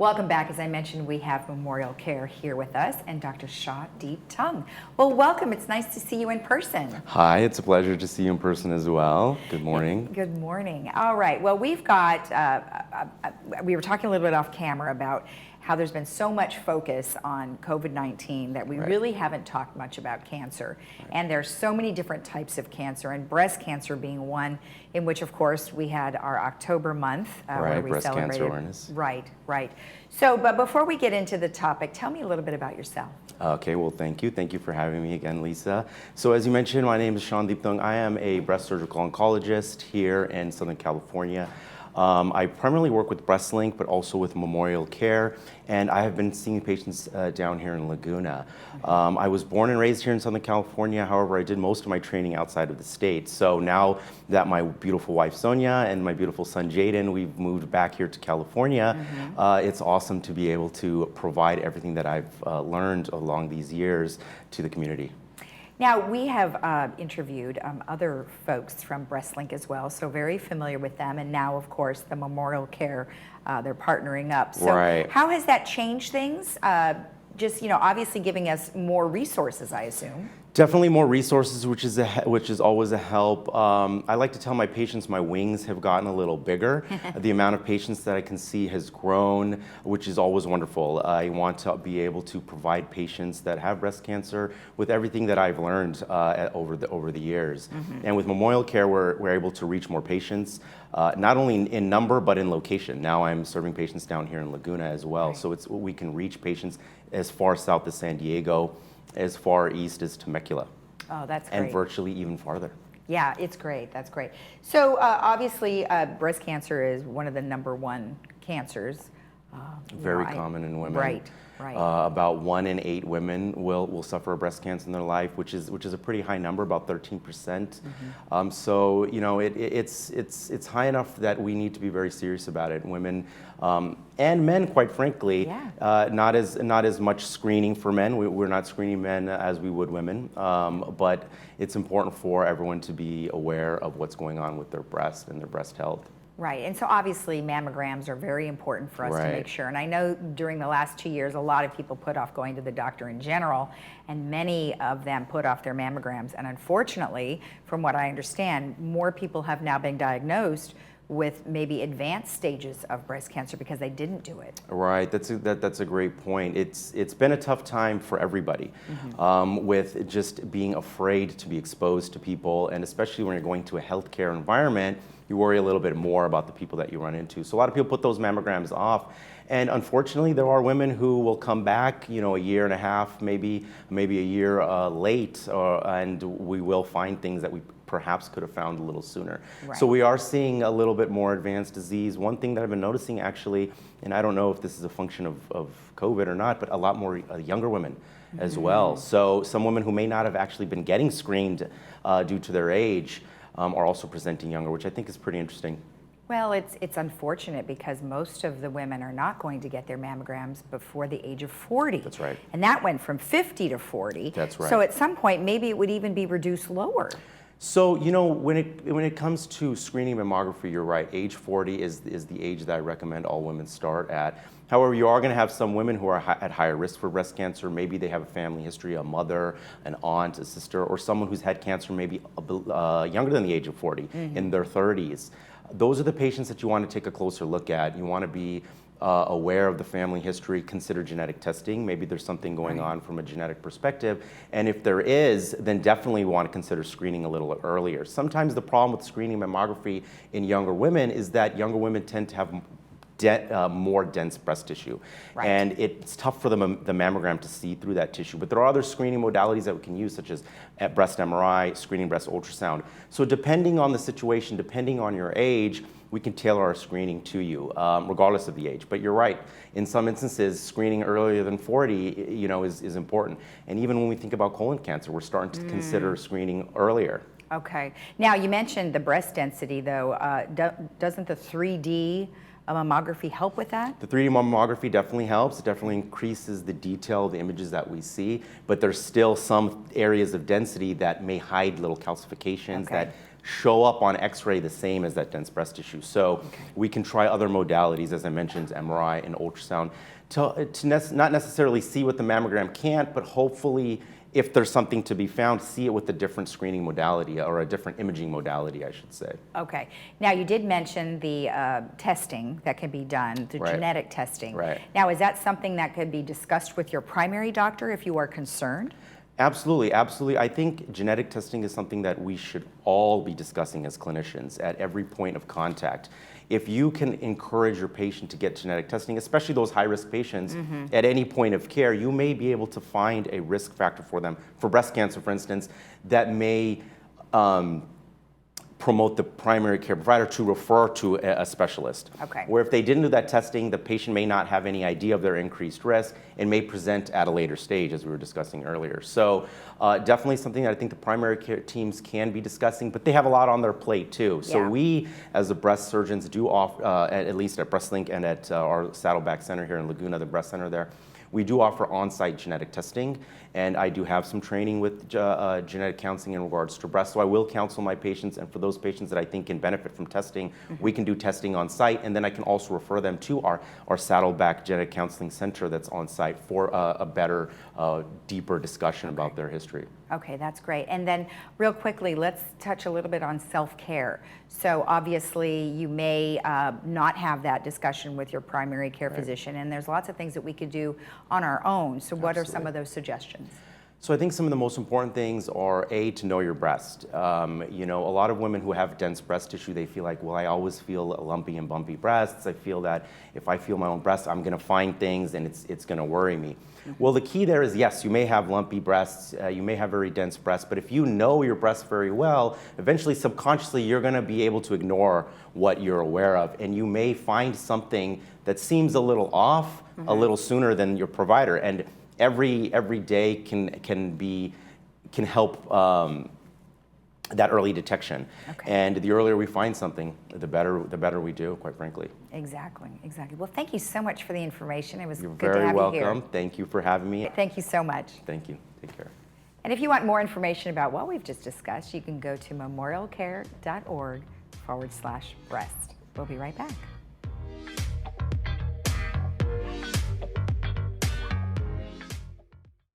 Welcome back. As I mentioned, we have MemorialCare here with us and Dr. Shaw Deep Tongue. Well, welcome. It's nice to see you in person. Hi, it's a pleasure to see you in person as well. Good morning. Good morning. All right. Well, we've got, we were talking a little bit off camera about how there's been so much focus on COVID-19 that we really haven't talked much about cancer. And there's so many different types of cancer, and breast cancer being one in which, of course, we had our October month where we breast celebrated. cancer awareness. Right. So, but before we get into the topic, tell me a little bit about yourself. Okay, well, thank you. Thank you for having me again, Lisa. So as you mentioned, my name is Shaw Deep Tongue. I am a breast surgical oncologist here in Southern California. I primarily work with BreastLink, but also with MemorialCare, and I have been seeing patients down here in Laguna. I was born and raised here in Southern California. However, I did most of my training outside of the state. So now that my beautiful wife Sonia and my beautiful son Jaden, we've moved back here to California, it's awesome to be able to provide everything that I've learned along these years to the community. Now, we have interviewed other folks from BreastLink as well, so very familiar with them. And now, of course, the MemorialCare, they're partnering up. So how has that changed things? Just, obviously giving us more resources, I assume. Definitely more resources, which is always a help. I like to tell my patients my wings have gotten a little bigger. The amount of patients that I can see has grown, which is always wonderful. I want to be able to provide patients that have breast cancer with everything that I've learned over the years. And with MemorialCare, we're able to reach more patients, not only in number but in location. Now I'm serving patients down here in Laguna as well, so we can reach patients as far south as San Diego, as far east as Temecula. Oh, that's great. And virtually even farther. Yeah, it's great. That's great. So obviously, breast cancer is one of the #1 cancers. Very common in women. Right. About 1 in 8 women will suffer a breast cancer in their life, which is a pretty high number, about 13%. So it's high enough that we need to be very serious about it. Women and men, quite frankly, not as much screening for men. We're not screening men as we would women, but it's important for everyone to be aware of what's going on with their breast and their breast health. Right, and so obviously mammograms are very important for us to make sure. And I know during the last 2 years, a lot of people put off going to the doctor in general, and many of them put off their mammograms. And unfortunately, from what I understand, more people have now been diagnosed with maybe advanced stages of breast cancer because they didn't do it. Right, that's a great point. It's been a tough time for everybody, with just being afraid to be exposed to people, and especially when you're going to a healthcare environment, you worry a little bit more about the people that you run into. So a lot of people put those mammograms off, and unfortunately there are women who will come back, a year and a half, maybe a year late, and we will find things that we perhaps could have found a little sooner. So we are seeing a little bit more advanced disease. One thing that I've been noticing actually, and I don't know if this is a function of COVID or not, but a lot more younger women as well. So some women who may not have actually been getting screened due to their age are also presenting younger, which I think is pretty interesting. Well, it's unfortunate because most of the women are not going to get their mammograms before the age of 40. That's right. And that went from 50 to 40. That's right. So at some point, maybe it would even be reduced lower. So, when it comes to screening mammography, you're right. Age 40 is the age that I recommend all women start at. However, you are going to have some women who are at higher risk for breast cancer. Maybe they have a family history, a mother, an aunt, a sister, or someone who's had cancer maybe younger than the age of 40, in their 30s. Those are the patients that you want to take a closer look at. You want to be aware of the family history, consider genetic testing. Maybe there's something going on from a genetic perspective. And if there is, then definitely want to consider screening a little earlier. Sometimes the problem with screening mammography in younger women is that younger women tend to have more dense breast tissue. And it's tough for the mammogram to see through that tissue. But there are other screening modalities that we can use, such as breast MRI, screening breast ultrasound. So depending on the situation, depending on your age, we can tailor our screening to you, regardless of the age. But you're right, in some instances, screening earlier than 40, is important. And even when we think about colon cancer, we're starting to consider screening earlier. Okay. Now, you mentioned the breast density, though. Doesn't the 3D mammography help with that? The 3D mammography definitely helps. It definitely increases the detail of the images that we see, but there's still some areas of density that may hide little calcifications that show up on x-ray the same as that dense breast tissue. So we can try other modalities, as I mentioned, MRI and ultrasound, to not necessarily see what the mammogram can't, but hopefully, if there's something to be found, see it with a different screening modality or a different imaging modality, I should say. Okay. Now, you did mention the testing that can be done, the genetic testing. Right. Now, is that something that could be discussed with your primary doctor if you are concerned? Absolutely, absolutely. I think genetic testing is something that we should all be discussing as clinicians at every point of contact. If you can encourage your patient to get genetic testing, especially those high-risk patients, at any point of care, you may be able to find a risk factor for them, for breast cancer, for instance, that may promote the primary care provider to refer to a specialist. Okay. Where if they didn't do that testing, the patient may not have any idea of their increased risk and may present at a later stage, as we were discussing earlier. So definitely something that I think the primary care teams can be discussing, but they have a lot on their plate too. So we, as the breast surgeons, do offer, at least at BreastLink and at our Saddleback Center here in Laguna, the breast center there, we do offer on-site genetic testing, and I do have some training with genetic counseling in regards to breast, so I will counsel my patients, and for those patients that I think can benefit from testing, we can do testing on site, and then I can also refer them to our Saddleback Genetic Counseling Center that's on site for a better, deeper discussion about their history. Okay, that's great. And then real quickly, let's touch a little bit on self-care. So obviously you may not have that discussion with your primary care physician, and there's lots of things that we could do on our own. So what are some of those suggestions? So I think some of the most important things are to know your breast. You know, a lot of women who have dense breast tissue, they feel like, well, I always feel lumpy and bumpy breasts. I feel that if I feel my own breast, I'm gonna find things and it's gonna worry me. Well, the key there is, yes, you may have lumpy breasts, you may have very dense breasts, but if you know your breasts very well, eventually subconsciously you're gonna be able to ignore what you're aware of, and you may find something that seems a little off a little sooner than your provider. And every day can help that early detection. And the earlier we find something, the better we do, quite frankly. Exactly, exactly. Well, thank you so much for the information. It was You're good to very have welcome. you here. Thank you for having me. Thank you so much. Thank you. Take care. And if you want more information about what we've just discussed, you can go to memorialcare.org/breast. We'll be right back.